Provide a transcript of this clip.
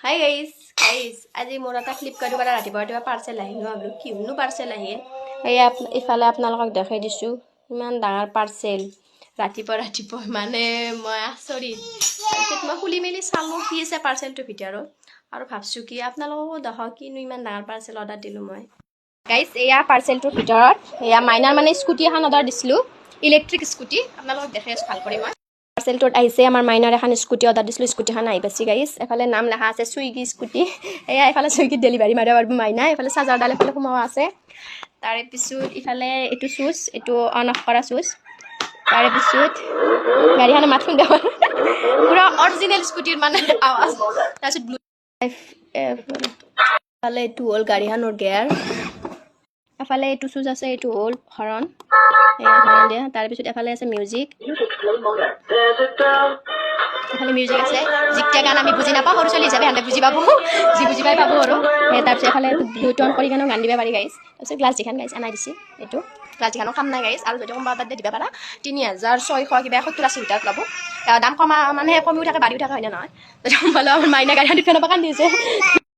hi guys আজি মোৰ এটা ফ্লিপকাৰ্টৰ পৰা ৰাতিপুৱা পাৰ্চেল আহিল ভাবিলোঁ কিনো পাৰ্চেল আহিল এয়া ইফালে আপোনালোকক দেখাই দিছোঁ ইমান ডাঙৰ পাৰ্চেল ৰাতিপুৱা মানে মই আচৰিত তাৰপিছত মই খুলি মেলি চালোঁ কি আছে পাৰ্চেলটোৰ ভিতৰত আৰু ভাবছোঁ কি আপোনালোককো দেখক কিনো ইমান ডাঙৰ পাৰ্চেল অৰ্ডাৰ দিলোঁ মই গাইজ এয়া পাৰ্চেলটোৰ ভিতৰত এয়া মাইনাৰ মানে স্কুটি এখন অৰ্ডাৰ দিছিলোঁ ইলেক্ট্ৰিক স্কুটি আপোনালোকক দেখাই আছোঁ ভাল কৰি মই পাৰ্চেলটোত আহিছে আমাৰ মাইনাৰ এখন স্কুটি অৰ্ডাৰ দিছিলোঁ স্কুটিখন আহি পাইছে গাইজ এফালে নাম লেখা আছে চুইগি স্কুটি এয়া এফালে চুইগিত ডেলিভাৰী মাৰিব পাৰিব মাইনা এফালে চাৰ্জাৰডাল এফালে সোমোৱা আছে তাৰে পিছত ইফালে এইটো চুইচ এইটো অন অফ কৰা চুইচ তাৰে পিছত গাড়ীখনে মাত শুনি পুৰা অৰিজিনেল স্কুটিৰ মানে আৱাজ তাৰপিছত ব্লু এফালে এইটো হ'ল গাড়ীখনৰ গিয়াৰ এফালে এইটো চুইচ আছে এইটো হ'ল হৰণ হৰণ দিয়া তাৰপিছত এফালে আছে মিউজিক এফালে মিউজিক আছে যিকেইটা গান আমি বুজি নাপাওঁ সৰু ছোৱালী হিচাপে সিহঁতে বুজি পাব যি বুজি পাই পাব আৰু তাৰপিছত এফালে ব্লুটুথ অন কৰি কেনেও গান দিব পাৰি গাইজ তাৰপিছত গ্লাছ যিখন গাইজ আনাই দিছে এইটো গ্লাছ যিখনো কাম নাই গাইজ আৰু যদি কোনোবা অৰ্ডাৰ দিব পাৰা 3600 কিবা 70-80 ভিতৰত পাব দাম কমা মানে কমিও থাকে বাঢ়িও থাকে হয় নে নহয় যদি বোলো আমাৰ মাইনা গাড়ীখন দোকানৰ পৰা কান্দি আছে